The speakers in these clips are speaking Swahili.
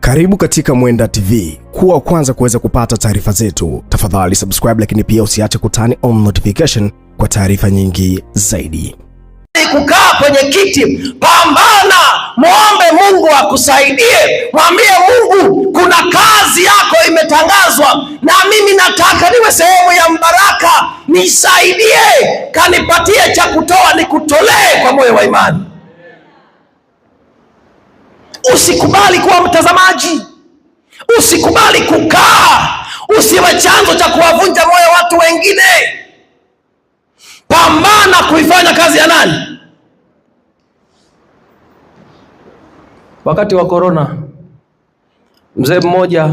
Karibu katika Mwenda TV. Kuwa kwanza kuweza kupata taarifa zetu, tafadhali subscribe, lakini pia usiache kutani on notification kwa taarifa nyingi zaidi. Kukaa kwenye kiti, pambana, muombe Mungu akusaidie. Mwambie Mungu, kuna kazi yako imetangazwa na mimi nataka niwe sehemu ya mbaraka, nisaidie, kanipatie cha kutoa nikutolee kwa moyo wa imani. Usikubali kuwa mtazamaji, usikubali kukaa, usiwe chanzo cha kuwavunja moyo watu wengine. Pambana kuifanya kazi ya nani? Wakati wa corona, mzee mmoja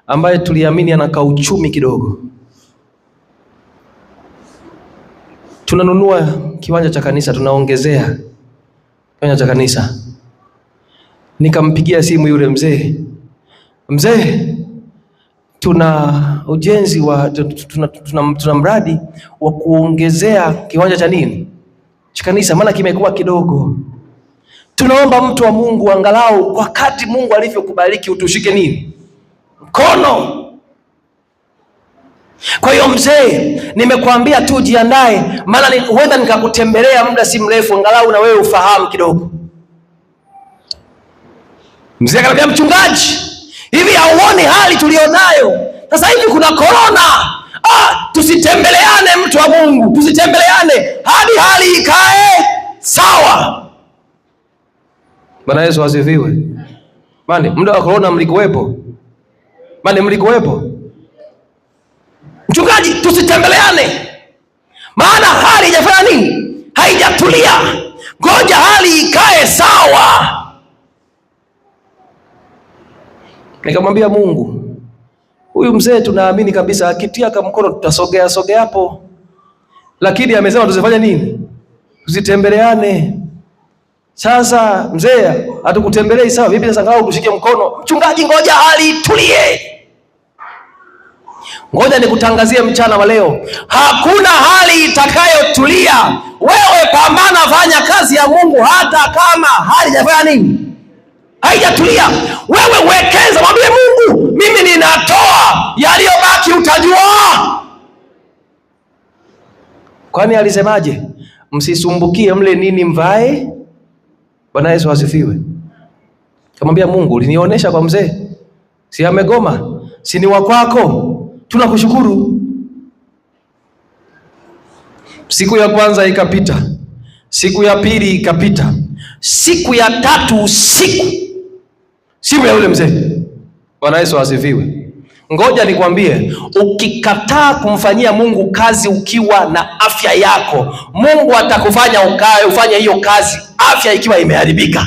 ambaye tuliamini ana kauchumi kidogo, tunanunua kiwanja cha kanisa, tunaongezea kiwanja cha kanisa. Nikampigia simu yule mzee, tuna ujenzi wa tuna mradi wa kuongezea kiwanja cha nini, cha kanisa, maana kimekuwa kidogo. Tunaomba mtu wa Mungu, angalau wakati Mungu alivyokubariki utushike nini, mkono. Kwa hiyo mzee, nimekuambia tu jiandae, maana huenda nikakutembelea muda si mrefu, angalau na wewe ufahamu kidogo. Mzee akaniambia, mchungaji, hivi hauoni hali tulionayo sasa hivi, kuna corona. Tusitembeleane, mtu wa Mungu, tusitembeleane hadi hali ikae sawa. Bwana Yesu asifiwe. Mani, muda wa corona mlikuwepo? Mani, mlikuwepo? Mchungaji, tusitembeleane maana hali haijafanya nini, haijatulia, ngoja hali ikae sawa. Nikamwambia Mungu, huyu mzee tunaamini kabisa akitia kama mkono tutasogea hapo, lakini amesema tusifanye nini, tusitembeleane. Sasa mzee hatukutembelei, sawa, vipi sasa ngao tushike mkono? Mchungaji, ngoja hali itulie. Ngoja nikutangazie mchana wa leo, hakuna hali itakayotulia. Wewe pambana, fanya kazi ya Mungu hata kama hali haijafanya nini, haijatulia. Wewe wekeza, mwambie Mungu, mimi ninatoa, yaliyobaki utajua. Kwani alisemaje? Msisumbukie mle nini mvae. Bwana Yesu asifiwe. Kamwambia Mungu, ulinionyesha kwa mzee, si amegoma, si ni wa kwako, tunakushukuru. Siku ya kwanza ikapita, siku ya pili ikapita, siku ya tatu usiku, simu ya yule mzee. Bwana Yesu asifiwe. Ngoja nikwambie, ukikataa kumfanyia Mungu kazi ukiwa na afya yako, Mungu atakufanya ufanye hiyo kazi afya ikiwa imeharibika.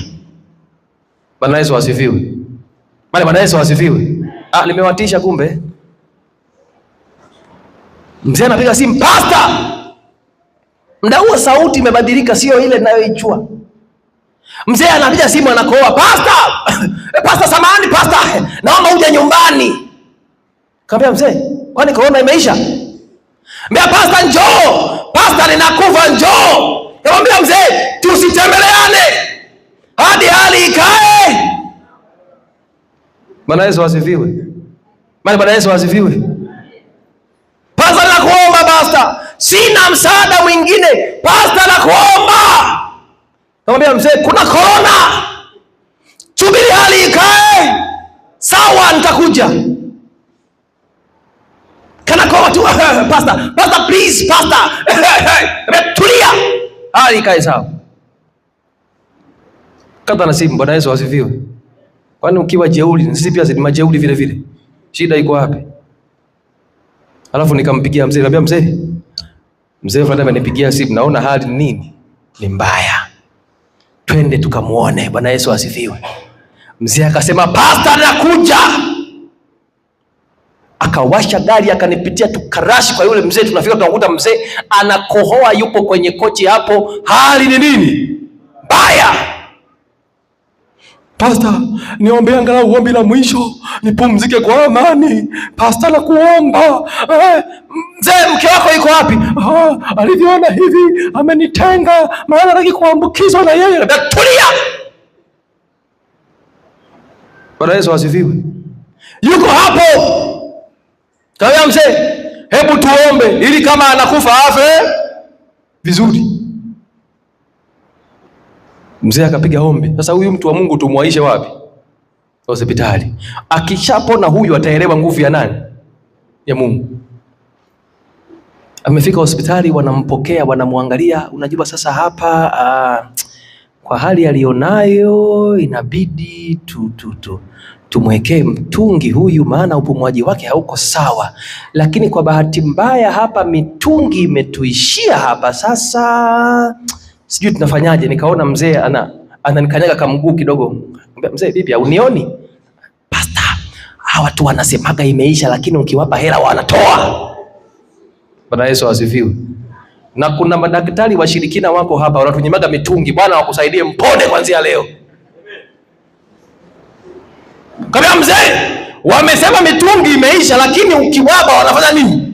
Bwana Yesu asifiwe. Bwana Yesu asifiwe. Nimewatisha kumbe. Mzee anapiga simu, pastor, muda huo sauti imebadilika, sio ile ninayoijua. Mzee anapiga simu, anakoa, pastor, samahani pastor, naomba uje nyumbani. Kaambia mzee, kwani corona imeisha? Mbea pastor, njoo. Pastor, ninakufa, njoo. Kaambia mzee, tusitembeleane hadi hali ikae. Bwana Yesu asifiwe. Bwana Yesu asifiwe. Pastor, nakuomba pastor, sina msaada mwingine. Pastor, nakuomba. Kaambia mzee, kuna corona, subiri hali ikae sawa, nitakuja. Kana kwa watu, pastor please, pastor, tulia, hali ikae sawa. Kata na simu. Bwana Yesu asifiwe. Kwani ukiwa jeuri, sisi pia ni majeuri vile vile, shida iko wapi? Alafu nikampigia mzee, nikamwambia mzee fulani amenipigia simu, naona hali nini, ni mbaya, twende tukamuone. Bwana Yesu asifiwe. Mzee akasema, pastor, nakuja. Akawasha gari, akanipitia, tukarashi kwa yule mzee. Tunafika tunakuta mzee anakohoa, yupo kwenye kochi hapo, hali ni nini, mbaya. Pastor, niombe angalau ombi la mwisho nipumzike kwa amani. Pastor, nakuomba. Mzee, mke wako yuko wapi? Alivyoona hivi amenitenga, maana hataki kuambukizwa na yeye. Tulia. Bwana Yesu asifiwe. Yuko hapo. Kaambia mzee, hebu tuombe ili kama anakufa afe vizuri. Mzee akapiga ombi. Sasa huyu mtu wa Mungu tumwaishe wapi? Hospitali. Akishapona huyu ataelewa nguvu ya nani? Ya Mungu. Amefika hospitali, wanampokea, wanamwangalia. Unajua sasa hapa kwa hali alionayo inabidi tumwekee mtungi huyu, maana upumuaji wake hauko sawa. Lakini kwa bahati mbaya hapa mitungi imetuishia hapa, sasa sijui tunafanyaje. Nikaona mzee ananikanyaga kamguu kidogo. Mzee, bibi unioni? Pasta, hawa watu wanasemaga imeisha, lakini ukiwapa hela wanatoa. Bwana Yesu asifiwe. Na kuna madaktari washirikina wako hapa wanatunyemaga mitungi. Bwana wakusaidie, mpone kuanzia leo. Kama mzee, wamesema mitungi imeisha, lakini ukiwapa wanafanya nini?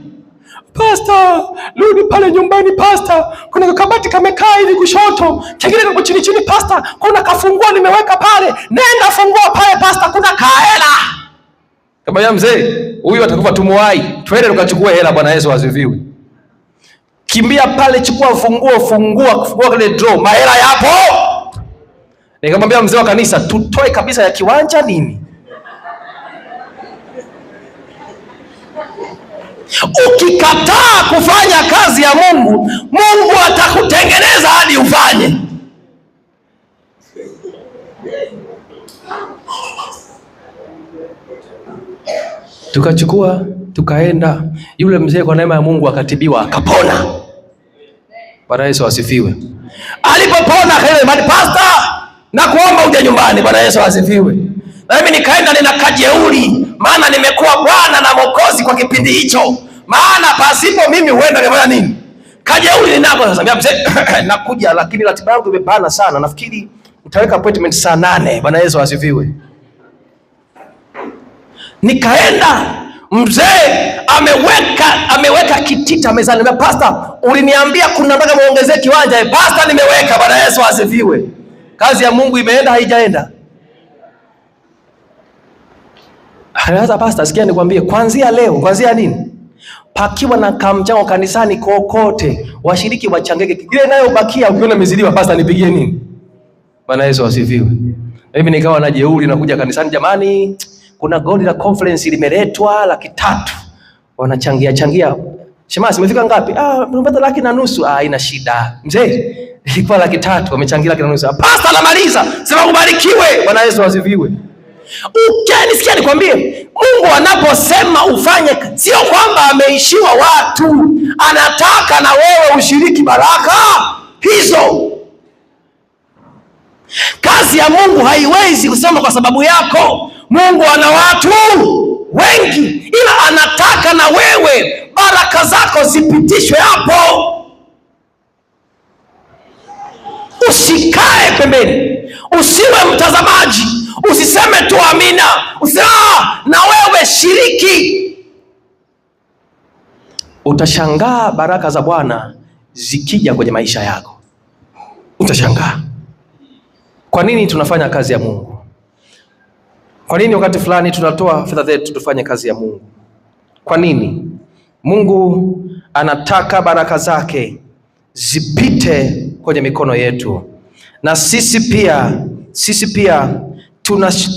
Pasta, rudi pale nyumbani pasta. Kuna kabati kamekaa hivi kushoto, kingine kako chini chini pasta. Kuna kafungua nimeweka pale. Nenda fungua pale pasta, kuna kaela. Kama ya mzee, huyu atakufa tumuwai. Twende tukachukue hela. Bwana Yesu asifiwe. Kimbia pale, chukua funguo, fungua kile draw. Mahela yapo. Nikamwambia mzee wa kanisa, tutoe kabisa ya kiwanja nini? Ukikataa kufanya kazi ya Mungu, Mungu atakutengeneza hadi ufanye. Tukachukua, tukaenda. Yule mzee kwa neema ya Mungu akatibiwa, akapona. Bwana Yesu asifiwe. Alipopona kile mali, pasta, na kuomba uje nyumbani. Bwana Yesu asifiwe. Na mimi nikaenda, nina kajeuri, maana nimekuwa Bwana na Mwokozi kwa kipindi hicho. Maana pasipo mimi huenda nimefanya nini? Kajeuri ninako sasa. Mbona mzee, nakuja lakini ratiba yangu imebana sana. Nafikiri nitaweka appointment saa 8. Bwana Yesu asifiwe. Nikaenda, mzee ameweka kitita mezani. Na pasta, uliniambia kuna nataka muongezee kiwanja. Pasta, nimeweka. Bwana Yesu asifiwe. Kazi ya Mungu imeenda haijaenda? Sasa pasta, sikia nikwambie, kuanzia leo, kuanzia nini? Pakiwa na kamchango kanisani kokote, washiriki wachangeke. Ile nayo bakia, ukiona meziliwa, pasta nipigie nini? Bwana Yesu asifiwe. Mimi nikawa na jeuri, nakuja kanisani, jamani, kuna goli la conference limeletwa 300,000. Wanachangia. Shemasi, umefika ngapi? Tumepata 1,200,000. Haina shida. Mzee, ilikuwa 300,000, wamechangia 1,200,000. Pasta anamaliza, sema ubarikiwe. Bwana Yesu asifiwe. Sikia nikwambie, Mungu anaposema ufanye, sio kwamba ameishiwa watu. Anataka na wewe ushiriki baraka hizo. Kazi ya Mungu haiwezi kusema kwa sababu yako. Mungu ana watu wengi, ila anataka na wewe baraka zako zipitishwe hapo. Usikae pembeni, usiwe mtazamaji, usiseme tu amina, na wewe shiriki. Utashangaa baraka za Bwana zikija kwenye maisha yako. Utashangaa. Kwa nini tunafanya kazi ya Mungu? Kwa nini wakati fulani tunatoa fedha zetu tufanye kazi ya Mungu? Kwa nini? Mungu anataka baraka zake zipite kwenye mikono yetu, na sisi pia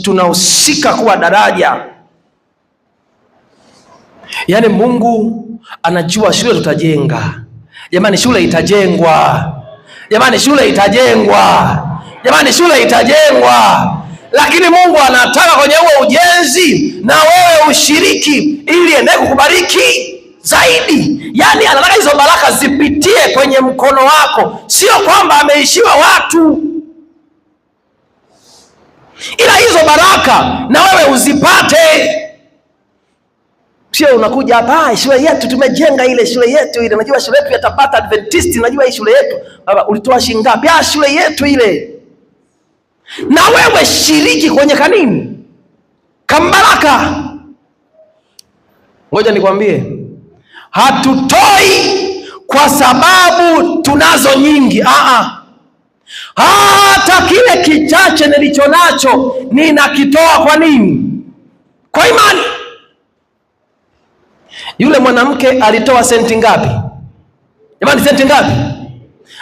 tunahusika kuwa daraja. Yaani Mungu anajua shule tutajenga. Jamani, shule itajengwa. Jamani, shule itajengwa. Jamani, shule itajengwa. Lakini Mungu anataka kwenye huo ujenzi na wewe ushiriki, ili endelee kukubariki zaidi. Yaani anataka hizo baraka zipitie kwenye mkono wako, sio kwamba ameishiwa watu, ila hizo baraka na wewe uzipate. Sio unakuja hapa, shule yetu tumejenga, ile shule yetu ile, najua shule yetu yatapata Adventist, najua hii shule yetu. Baba, ulitoa shilingi ngapi? Shule yetu ile. Na wewe shiriki kwenye kanini kambaraka. Ngoja nikwambie, hatutoi kwa sababu tunazo nyingi. hata kile kichache nilicho nacho ninakitoa. Kwa nini? Kwa imani. Yule mwanamke alitoa senti ngapi? Jamani, senti ngapi?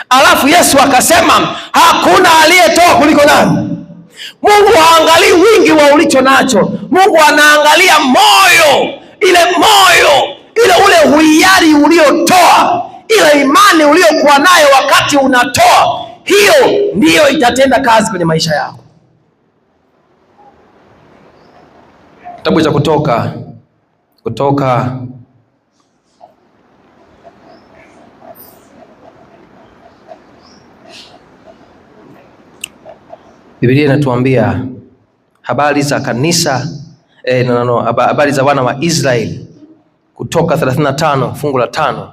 Alafu Yesu akasema hakuna aliyetoa kuliko nani? Mungu haangalii wingi wa ulicho nacho. Mungu anaangalia moyo, ile ule huiari uliotoa, ile imani uliokuwa nayo wakati unatoa. Hiyo ndiyo itatenda kazi kwenye maisha yako. Kitabu cha Kutoka Biblia inatuambia habari za kanisa habari za wana wa Israeli. Kutoka 35 fungu la 5.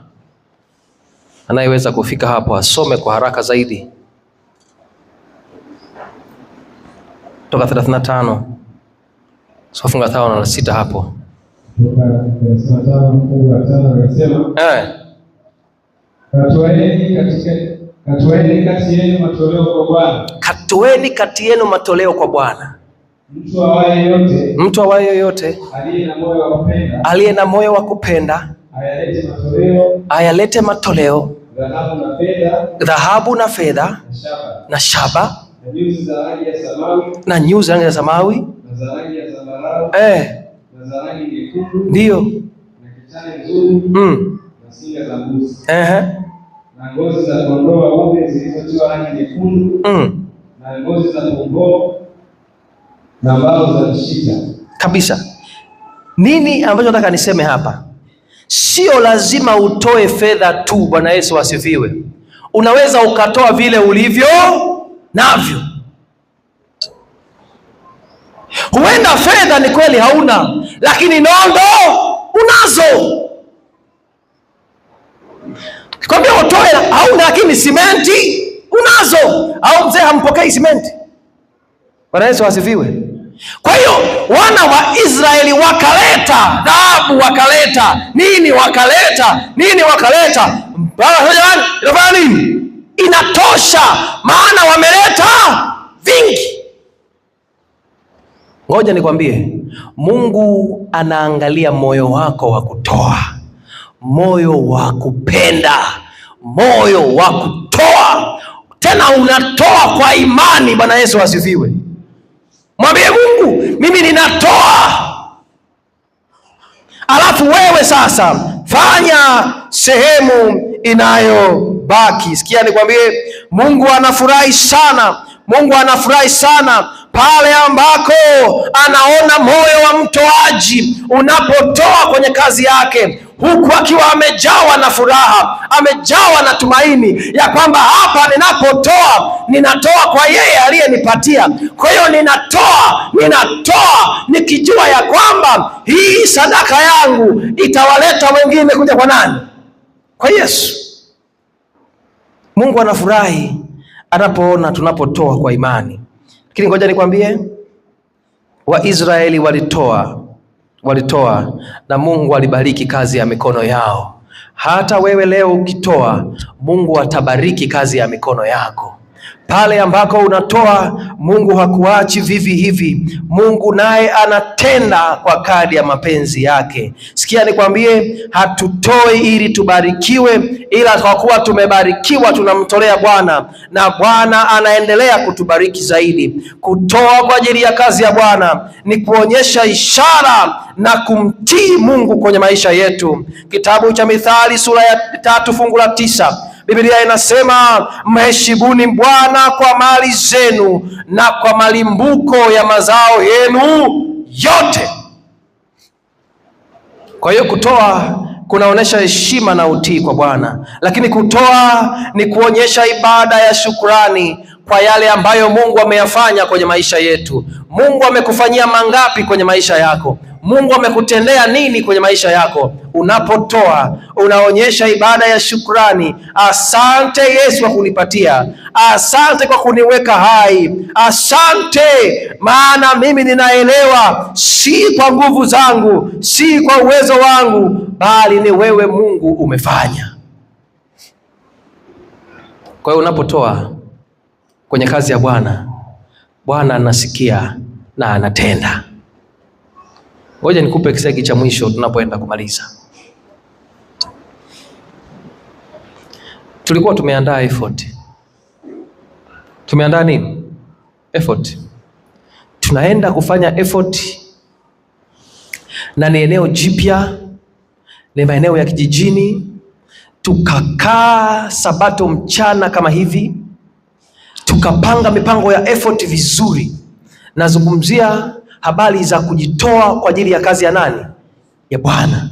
Anayeweza kufika hapo asome kwa haraka zaidi. Kutoka 35 fungu la 5 na 6 hapo. Kutoka 35 fungu la 5 anasema, Katoeni kati yenu matoleo kwa Bwana. Katoeni kati yenu matoleo kwa Bwana. Mtu awaye yoyote aliye na moyo wa kupenda ayalete matoleo, dhahabu na fedha na shaba na nyuzi za rangi ya samawi ndio na ngozi za kondoo waume zilizotiwa rangi nyekundu na ngozi za pomboo na mbao za mshita. Kabisa. Nini ambacho nataka niseme hapa? Sio lazima utoe fedha tu. Bwana Yesu asifiwe. Unaweza ukatoa vile ulivyo navyo. Huenda fedha ni kweli hauna, lakini nondo unazo. Kwambia utoe hauna, lakini simenti unazo. Au mzee hampokei simenti? Bwana Yesu asifiwe. Kwa hiyo wana wa Israeli wakaleta dhahabu, wakaleta nini, wakaleta inafanya nini? Inatosha, maana wameleta vingi. Ngoja nikwambie, Mungu anaangalia moyo wako wa kutoa, moyo wa kupenda, moyo wa kutoa. Tena unatoa kwa imani. Bwana Yesu asifiwe. Mwambie Mungu, mimi ninatoa. Alafu wewe sasa fanya sehemu inayobaki. Sikia nikwambie, Mungu anafurahi sana pale ambako anaona moyo wa mtoaji unapotoa kwenye kazi yake, huku akiwa amejawa na furaha, amejawa na tumaini ya kwamba hapa ninatoa kwa yeye aliyenipatia. Kwa hiyo ninatoa nikijua ya kwamba hii sadaka yangu itawaleta wengine kuja kwa nani? Kwa Yesu. Mungu anafurahi anapoona tunapotoa kwa imani. Lakini ngoja nikwambie, Waisraeli walitoa na Mungu alibariki kazi ya mikono yao. Hata wewe leo ukitoa, Mungu atabariki kazi ya mikono yako. Pale ambako unatoa, Mungu hakuachi vivi hivi. Mungu naye anatenda kwa kadri ya mapenzi yake. Sikia nikwambie, hatutoi ili tubarikiwe, ila kwa kuwa tumebarikiwa tunamtolea Bwana, na Bwana anaendelea kutubariki zaidi. Kutoa kwa ajili ya kazi ya Bwana ni kuonyesha ishara na kumtii Mungu kwenye maisha yetu. Kitabu cha Mithali sura ya 3 fungu la 9. Biblia inasema, mheshimuni Bwana kwa mali zenu na kwa malimbuko ya mazao yenu yote. Kwa hiyo kutoa kunaonyesha heshima na utii kwa Bwana, lakini kutoa ni kuonyesha ibada ya shukrani kwa yale ambayo Mungu ameyafanya kwenye maisha yetu. Mungu amekufanyia mangapi kwenye maisha yako? Mungu amekutendea nini kwenye maisha yako? Unapotoa unaonyesha ibada ya shukrani. Asante Yesu kwa kunipatia, asante kwa kuniweka hai, asante maana mimi ninaelewa si kwa nguvu zangu, si kwa uwezo wangu, bali ni wewe Mungu umefanya. Kwa hiyo unapotoa kwenye kazi ya Bwana, Bwana anasikia na anatenda. Ngoja nikupe kisegi cha mwisho tunapoenda kumaliza. Tulikuwa tumeandaa effort. Tumeandaa nini? Effort. Tunaenda kufanya effort, na ni eneo jipya, ni maeneo ya kijijini. Tukakaa Sabato mchana kama hivi, tukapanga mipango ya effort vizuri. Nazungumzia habari za kujitoa kwa ajili ya kazi ya nani? Ya Bwana.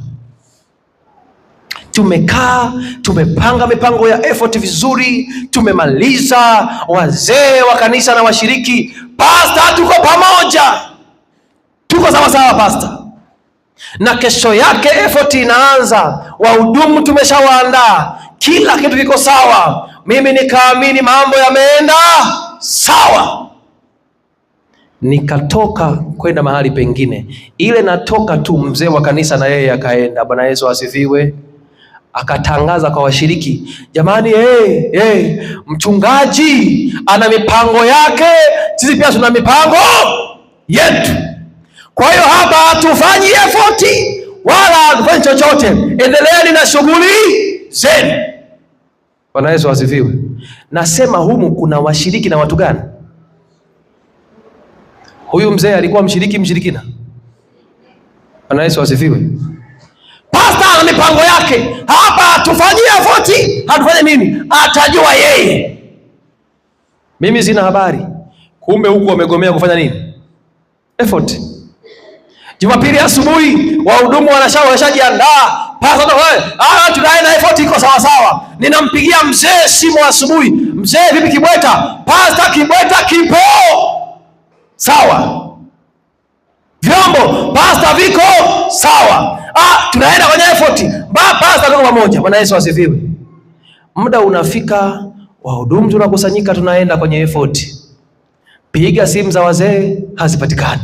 Tumekaa, tumepanga mipango ya effort vizuri, tumemaliza. Wazee wa kanisa na washiriki, pastor, tuko pamoja, tuko sawa sawa pastor. Na kesho yake effort inaanza, wahudumu tumeshawaandaa, kila kitu kiko sawa. Mimi nikaamini mambo yameenda sawa, nikatoka kwenda mahali pengine. Ile natoka tu, mzee wa kanisa na yeye akaenda, Bwana Yesu asifiwe, akatangaza kwa washiriki, jamani, mchungaji ana mipango yake, sisi pia tuna mipango yetu. Kwa hiyo hapa hatufanyi effort wala hatufanyi chochote, endeleeni na shughuli zenu. Bwana Yesu asifiwe. Nasema humu kuna washiriki na watu gani? Huyu mzee alikuwa mshirikina? Bwana Yesu asifiwe. Pastor ana mipango yake, hapa hatufanyie effort, hatufanye nini, atajua yeye. Mimi sina habari. Kumbe huku wamegomea kufanya nini? Effort. Jumapili asubuhi wahudumu wanashajiandaa, pastor tunaenda effort iko sawa sawa. Ninampigia mzee simu asubuhi, mzee vipi kibweta? Pastor kibweta kipo sawa. Vyombo pastor viko sawa. Tunaenda kwenye effort. Pastor tuko pamoja. Bwana Yesu asifiwe. Muda unafika, wahudumu tunakusanyika, tunaenda kwenye effort. Piga simu za wazee, hazipatikani.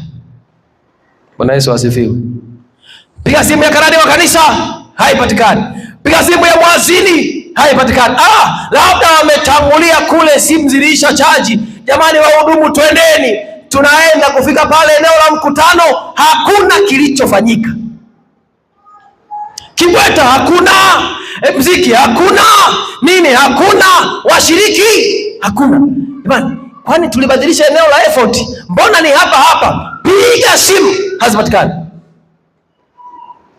Bwana Yesu asifiwe. Piga simu ya karani wa kanisa, haipatikani. Piga simu ya mwazini, haipatikani. Labda wametangulia kule, simu zilisha chaji. Jamani wahudumu, twendeni. Tunaenda kufika pale eneo la mkutano, hakuna kilichofanyika. Kibweta hakuna, mziki hakuna, nini hakuna, washiriki hakuna. Jamani, kwani tulibadilisha eneo la effort? Mbona ni hapa hapa? Piga simu, hazipatikani.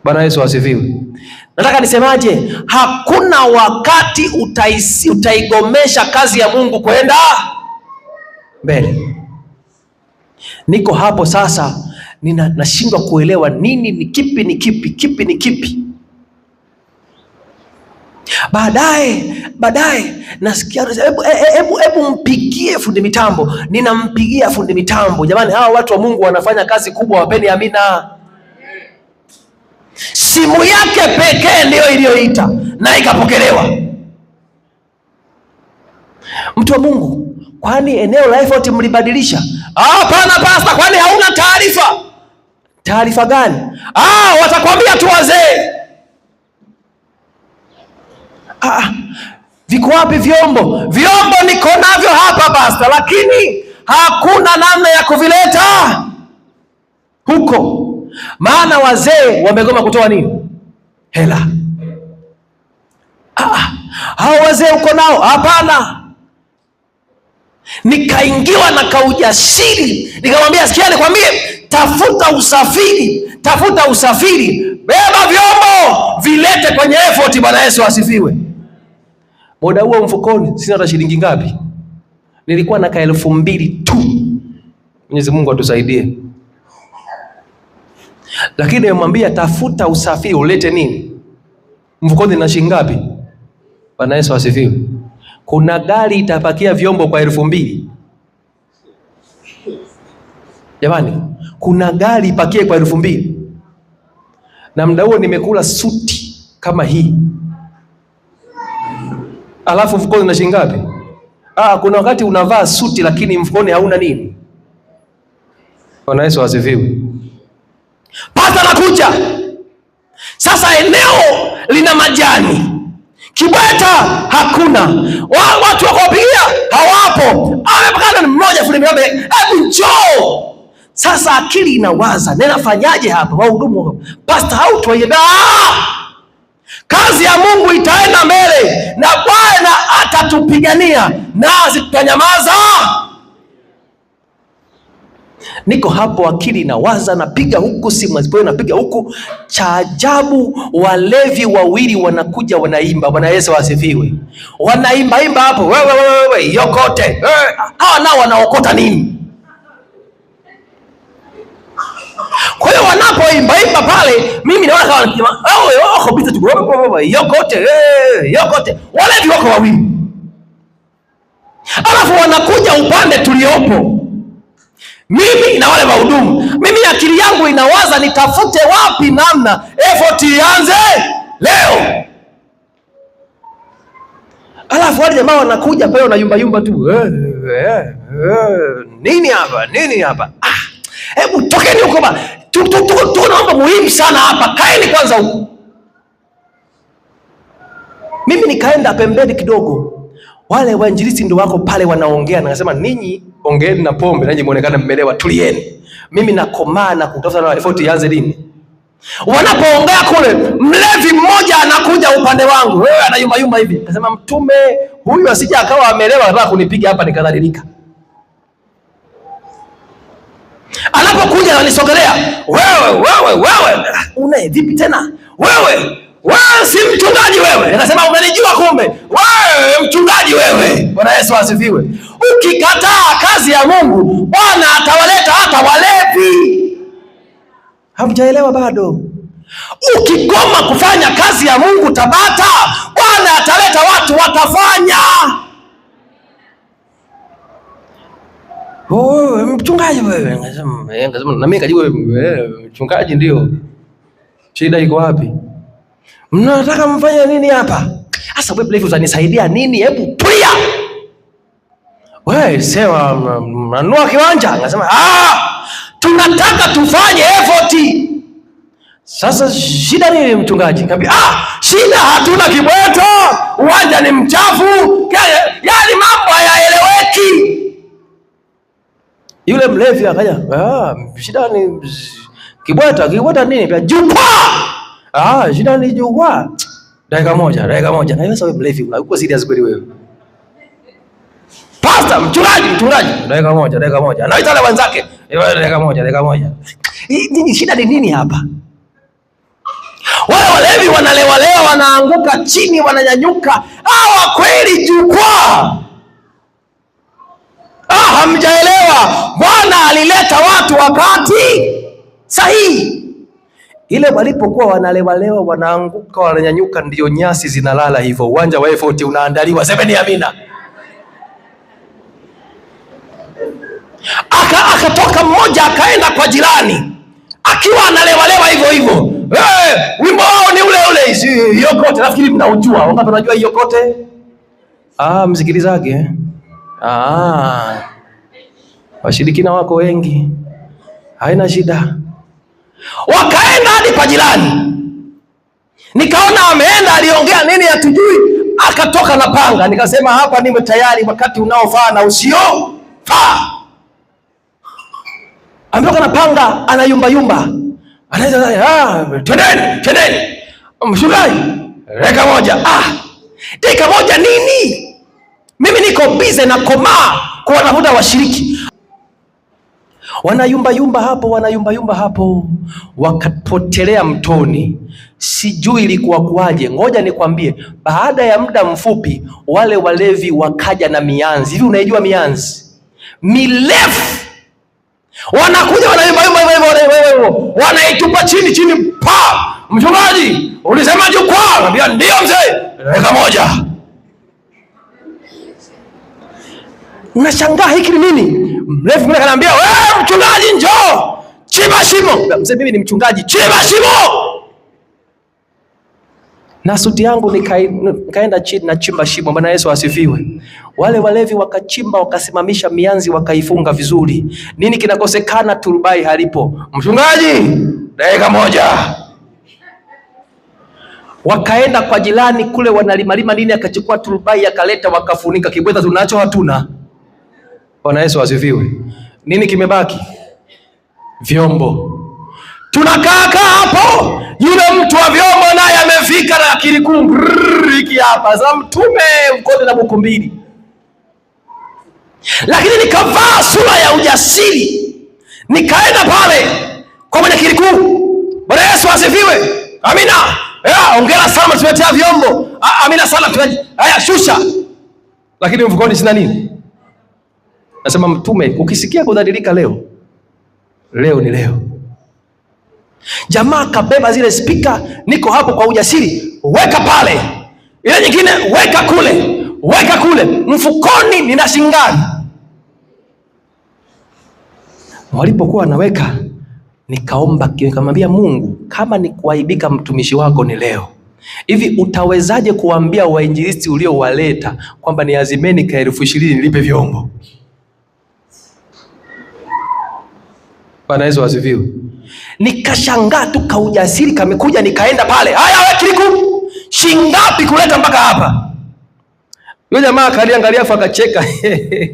Bwana Yesu asifiwe. Nataka nisemaje? Hakuna wakati utaigomesha kazi ya Mungu kwenda mbele. Niko hapo sasa, nashindwa kuelewa nini ni kipi, ni kipi, kipi ni kipi. Baadaye nasikia hebu mpigie fundi mitambo. Ninampigia fundi mitambo. Jamani, hawa watu wa Mungu wanafanya kazi kubwa, wapeni amina. Simu yake pekee ndio iliyoita na ikapokelewa. Mtu wa Mungu, kwani eneo la effort mlibadilisha? Hapana pastor, kwani hauna taarifa? Taarifa gani? Watakwambia tu wazee. Viko wapi vyombo? Vyombo niko navyo hapa pastor, lakini hakuna namna ya kuvileta huko. Maana wazee wamegoma kutoa nini? Hela. Hao wazee uko nao? Hapana. Nikaingiwa na kaujasiri, nikamwambia sikia, nikwambie, tafuta usafiri, beba vyombo, vilete kwenye effort. Bwana Yesu asifiwe. Muda huo mfukoni sina hata shilingi ngapi, nilikuwa na 2,000 tu. Mwenyezi Mungu atusaidie. Lakini nimemwambia tafuta usafiri, ulete nini? Mfukoni na shilingi ngapi? Bwana Yesu asifiwe. Kuna gari itapakia vyombo kwa 2,000. Jamani, kuna gari ipakie kwa 2,000. Na muda huo nimekula suti kama hii. Alafu mfukoni na shilingi ngapi? Kuna wakati unavaa suti lakini mfukoni hauna nini? Bwana Yesu asifiwe. Pata nakuja. Sasa eneo lina majani. Kibweta hakuna, watu wakuwapigia hawapo, amepakana ni mmoja fulani, hebu njoo. Sasa akili inawaza, ninafanyaje hapa? Wahudumu, pastor, au tuienda? Kazi ya Mungu itaenda mbele na Bwana atatupigania, nasi tutanyamaza. Niko hapo, akili inawaza, napiga huku, simu zipo napiga huku. Cha ajabu, walevi wawili wanakuja wanaimba. Bwana Yesu asifiwe. Wanaimba hapo, wewe yokote. Hawa nao wanaokota nini? Kwa hiyo wanapoimba pale, mimi naona kama yokote, yokote. Walevi wako wawili, alafu wanakuja upande tuliopo, mimi na wale wahudumu. Mimi akili yangu inawaza nitafute wapi namna effort ianze leo. Alafu wale jamaa wanakuja pale wanayumba tu. Nini hapa? Hebu tokeni huko bana. Tuko na mambo muhimu sana hapa. Kaeni kwanza huko. Mimi nikaenda pembeni kidogo. Wale wainjilisti ndio wako pale wanaongea, na nasema ninyi ongeeni na pombe, nanyi muonekana mmelewa, tulieni. Mimi nakomaa na kutafuta na effort ianze lini. Wanapoongea kule, mlevi mmoja anakuja upande wangu. Wewe anayumba hivi. Nasema mtume huyu asije akawa amelewa anataka kunipiga hapa nikadhalilika. Anapokuja ananisogelea, wewe una vipi tena? Wewe si mchungaji wewe. Nikasema unanijua kumbe. Wewe mchungaji wewe. Bwana Yesu asifiwe. Ukikataa kazi ya Mungu, Bwana atawaleta hata walevi. Hamjaelewa bado? Ukigoma kufanya kazi ya Mungu Tabata, Bwana ataleta watu watafanya. Mchungaji wewe. Nikasema na mimi kajibu mchungaji ndio. Shida iko wapi? Mnataka mfanye nini hapa? Sasa wewe Levi utanisaidia nini? Hebu tulia. Wewe sewa mnanua kiwanja. Anasema tunataka tufanye effort. Sasa shida nini mchungaji? Kaambia shida hatuna kibweto. Uwanja ni mchafu. Yaani mambo hayaeleweki. Yule mlevi akaja, shida ni kibweta nini? Pia jukwaa. Shida ni jukwaa. Dakika moja. Na wewe sawa mlevi, uko serious kweli wewe? Pastor, mchungaji. Dakika moja. Na wale wenzake, dakika moja. Nini shida ni nini hapa? Wale walevi wanalewa, wanaanguka chini, wananyanyuka. Hawa kweli jukwaa. Hamjaelewa. Bwana alileta watu wakati sahihi. Ile walipokuwa wanalewa, wanaanguka, wananyanyuka, ndio nyasi zinalala hivyo. Uwanja wa effort unaandaliwa. Semeni amina. Akatoka mmoja akaenda kwa jirani akiwa analewa hivyo. Wimbo wao ni ule. Yokote, nafikiri mnaujua. Wangapi wanajua yokote? Msikilizage. Washirikina wako wengi. Haina shida. Wakaenda hadi kwa jirani. Nikaona ameenda, aliongea nini hatujui. Akatoka na panga. Nikasema hapa nime tayari wakati unaofaa na usiofaa. Ametoka na panga, anayumba. Anaweza twendeni. Mchungaji, dakika moja. Dakika moja nini? Mimi niko busy na komaa kwa wanavuta washiriki. Wanayumba hapo, wakapotelea mtoni. Sijui ilikuwa kuaje. Ngoja nikwambie, baada ya muda mfupi wale walevi wakaja na mianzi. Hivi unaijua mianzi? Mirefu. Wanakuja wanayumba wanaitupa chini pa. Mchungaji, ulisema jukwaa? Anambia ndio mzee. Dakika moja. Unashangaa hiki ni nini? Mrefu mimi akaniambia, wewe mchungaji njoo. Chimba shimo. Mzee mimi ni mchungaji. Chimba shimo. Na suti yangu nikaenda chini na chimba shimo. Bwana Yesu asifiwe. Wale walevi wakachimba, wakasimamisha mianzi, wakaifunga vizuri. Nini kinakosekana? Turubai halipo. Mchungaji, dakika moja. Wakaenda kwa jirani kule wanalimalima nini, akachukua turubai akaleta, wakafunika. Kibweta tunacho hatuna. Bwana Yesu asifiwe. Nini kimebaki? Vyombo. Tunakaa hapo, yule mtu wa vyombo naye amefika na kilikumbu hiki hapa za mtume mkono na buku mbili. Lakini nikavaa sura ya ujasiri, nikaenda pale kwa mwenye kilikumbu. Bwana Yesu asifiwe. Amina. Ongera sana, tumetea vyombo. Amina sana, haya shusha. Lakini mfukoni sina nini. Nasema mtume, ukisikia kudhalilika leo ni leo. Jamaa kabeba zile spika, niko hapo kwa ujasiri, weka pale. Ile nyingine weka kule. Mfukoni nina shingani. Walipokuwa wanaweka, nikaomba, nikamwambia Mungu, kama ni kuaibika mtumishi wako ni leo. Hivi utawezaje kuambia wainjilisti uliowaleta kwamba ni azimeni ka 20,000 nilipe vyombo? Bwana Yesu asifiwe. Nikashangaa tu, ka ujasiri kamekuja, nikaenda pale. Haya wewe kiliku, shingapi kuleta mpaka hapa? Yule jamaa akaniangalia afa akacheka.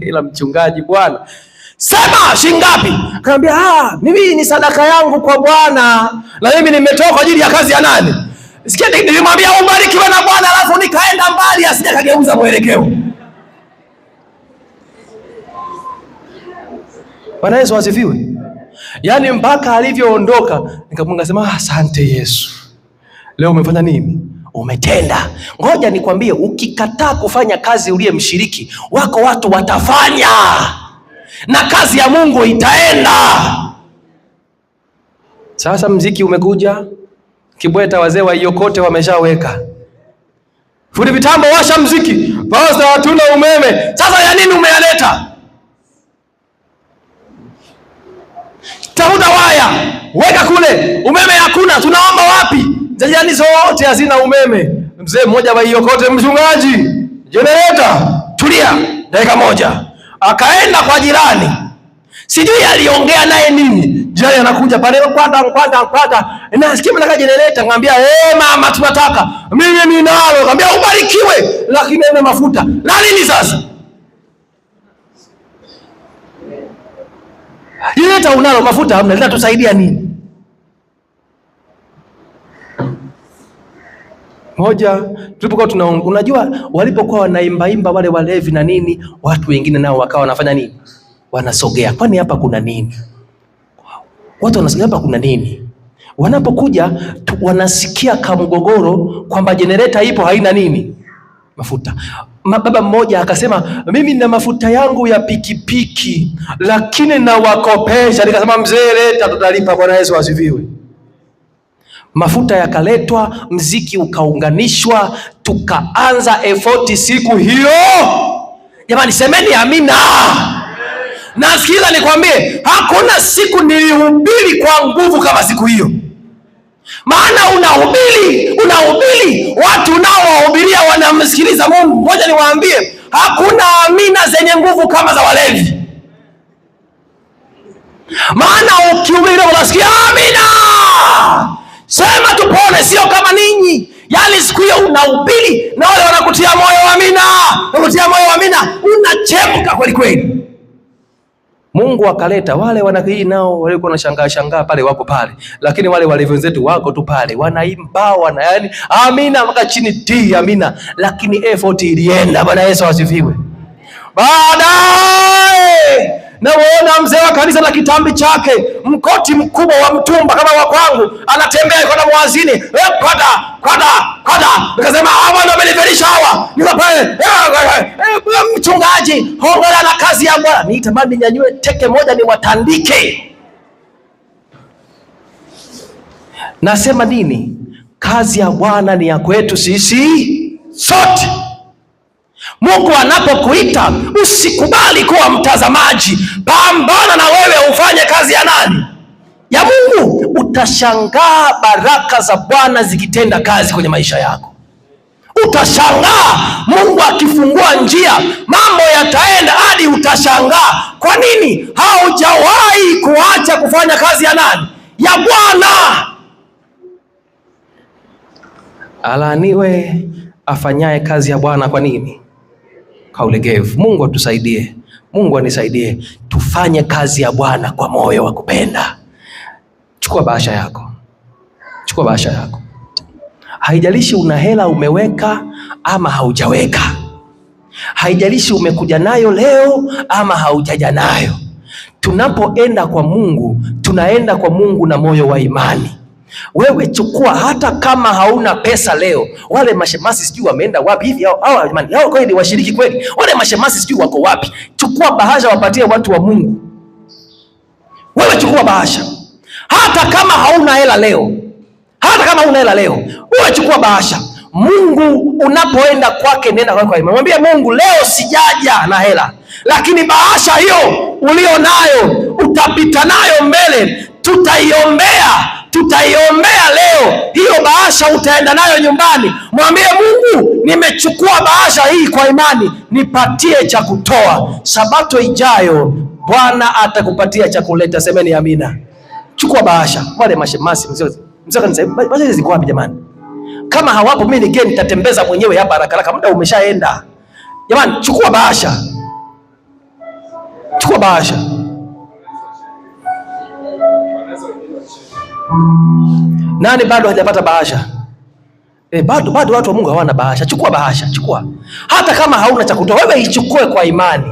Ila mchungaji bwana, sema shingapi? Akamwambia mimi ni sadaka yangu kwa Bwana, na mimi nimetoka kwa ajili ya kazi ya nani? Sikia, nilimwambia ubarikiwe na Bwana, alafu nikaenda mbali, asije kageuza mwelekeo. Bwana Yesu asifiwe. Yaani mpaka alivyoondoka nikamwanga sema asante Yesu. Leo umefanya nini? Umetenda. Ngoja nikwambie, ukikataa kufanya kazi uliye mshiriki, wako watu watafanya. Na kazi ya Mungu itaenda. Sasa mziki umekuja, kibweta wazee wa Iyokote wameshaweka. Fundi mitambo washa mziki. Pastor hatuna umeme. Sasa ya nini umeyaleta? Tafuta waya, weka kule. Umeme hakuna, tunaomba wapi? Jirani zote hazina umeme. Mzee mmoja wa Iyokote, mchungaji, generator, tulia dakika moja. Akaenda kwa jirani. Sijui aliongea naye nini. Jirani anakuja pale, kwanda. Nasikia mnataka generator, ngambia mama tunataka. Mimi ninalo, ngambia ubarikiwe, lakini ina mafuta. Na nini sasa? Generator unalo, mafuta hamna, litatusaidia nini? Moja, tulipokuwa unajua walipokuwa wanaimba wale walevi na nini, watu wengine nao wakawa wanafanya nini? Wanasogea. Kwani hapa kuna nini? Watu wanasogea, hapa kuna nini? Wanapokuja wanasikia kamgogoro kwamba generator ipo haina nini? Mafuta. Baba mmoja akasema, mimi nina mafuta yangu ya pikipiki lakini na wakopesha. Nikasema mzee, leta tutalipa. Bwana Yesu asifiwe. Mafuta yakaletwa, mziki ukaunganishwa, tukaanza effort siku hiyo. Jamani semeni amina. Na sikiza nikwambie, hakuna siku nilihubiri kwa nguvu kama siku hiyo. Maana unahubiri, watu nao wahubiria wanamsikiliza Mungu. Ngoja niwaambie, hakuna amina zenye nguvu kama za walevi. Maana ukihubiri unasikia amina, sema tupone, sio kama ninyi. Yaani siku hiyo unahubiri na wale wanakutia moyo amina, unachemka kweli kweli. Mungu akaleta wale wanakijiji, nao walikuwa wanashangaa pale, wako pale, lakini wale walevi wenzetu wako tu pale wanaimba, yani amina mpaka chini amina, lakini effort ilienda. Bwana Yesu asifiwe. Baadaye naona mzee wa kanisa na kitambi chake, mkoti mkubwa wa mtumba kama wa kwangu, anatembea kwa muazini, kwada. Nikasema hawa ndio wamenifelisha hawa. Niko pale, mchungaji, hongera na kazi ya Bwana. Nitamani ninyanyue teke moja niwatandike. Nasema nini? Kazi ya Bwana ni ya kwetu sisi sote. Mungu anapokuita usikubali kuwa mtazamaji. Pambana na wewe ufanye kazi ya nani? Ya Mungu. Utashangaa baraka za Bwana zikitenda kazi kwenye maisha yako. Utashangaa Mungu akifungua njia, mambo yataenda hadi utashangaa. Kwa nini? Haujawahi kuacha kufanya kazi ya nani? Ya Bwana. Alaaniwe afanyaye kazi ya Bwana kwa nini? Kwa ulegevu. Mungu atusaidie. Mungu anisaidie tufanye kazi ya Bwana kwa moyo wa kupenda. Chukua bahasha yako. Chukua bahasha yako. Haijalishi una hela umeweka ama haujaweka. Haijalishi umekuja nayo leo ama haujaja nayo. Tunapoenda kwa Mungu, tunaenda kwa Mungu na moyo wa imani. Wewe chukua, hata kama hauna pesa leo. Wale mashemasi sijui wameenda wapi hivi hao jamani, hao kweli washiriki kweli? Wale mashemasi sijui wako wapi? Chukua bahasha wapatie watu wa Mungu. Wewe chukua bahasha. Hata kama hauna hela leo. Hata kama hauna hela leo, wewe chukua bahasha. Mungu unapoenda kwake, nenda kwa imani. Mwambie Mungu, leo sijaja na hela, lakini bahasha hiyo ulio nayo utapita nayo mbele. Tutaiombea leo. Hiyo bahasha utaenda nayo nyumbani. Mwambie Mungu, nimechukua bahasha hii kwa imani, nipatie cha kutoa. Sabato ijayo Bwana atakupatia cha kuleta. Semeni amina. Chukua bahasha. Wale mashemasi mzee kanisa, bahasha ziko wapi jamani? Kama hawapo mimi nigeni nitatembeza mwenyewe hapa haraka haraka, muda umeshaenda. Jamani, chukua bahasha. Chukua bahasha. Nani bado hajapata bahasha? Bado watu wa Mungu hawana bahasha. Chukua bahasha, chukua. Hata kama hauna cha kutoa, wewe ichukue kwa imani.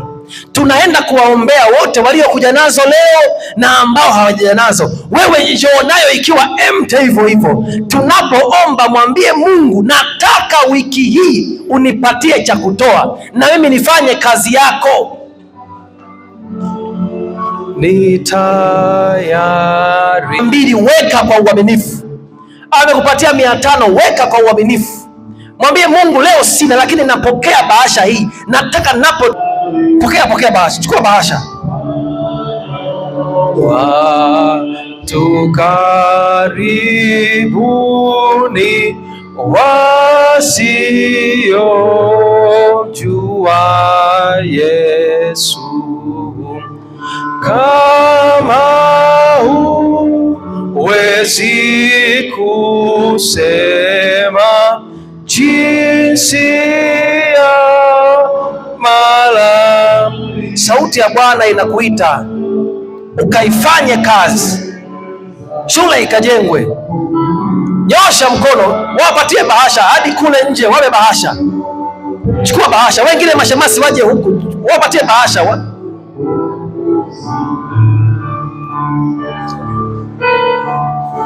Tunaenda kuwaombea wote waliokuja nazo leo na ambao hawajaja nazo. Wewe njoo nayo ikiwa empty hivyo hivyo. Tunapoomba mwambie Mungu, nataka wiki hii unipatie cha kutoa na mimi nifanye kazi yako. Ni tayari. 2, weka kwa uaminifu. Amekupatia 500, weka kwa uaminifu. Mwambie Mungu, leo sina, lakini napokea bahasha hii. Nataka pokea bahasha. Chukua bahasha. Watu karibuni wasiomjua Yesu, kama huwezi kusema jinsi ya mala. Sauti ya Bwana inakuita ukaifanye kazi, shule ikajengwe. Nyosha mkono, wapatie bahasha hadi kule nje, wawe bahasha. Chukua bahasha. Wengine mashemasi waje huku, wapatie bahasha.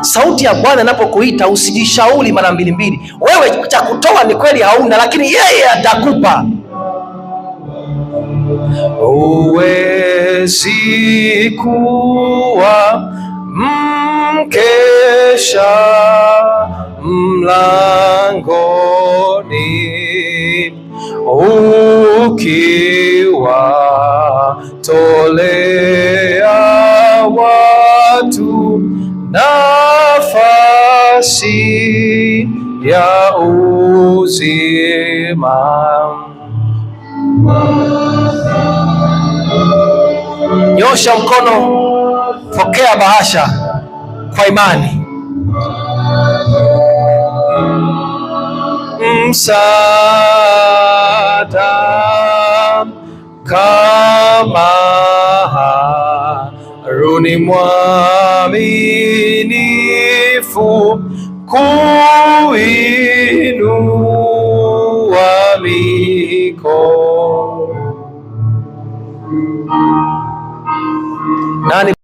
Sauti ya Bwana inapokuita usijishauri mara mbili. Wewe cha kutoa ni kweli hauna, lakini yeye atakupa. Huwezi kuwa mkesha mlangoni ukiwatolea watu nafasi ya uzima. Nyosha mkono, pokea bahasha kwa imani. Msaada kama Haruni mwaminifu kuinua mikono. Nani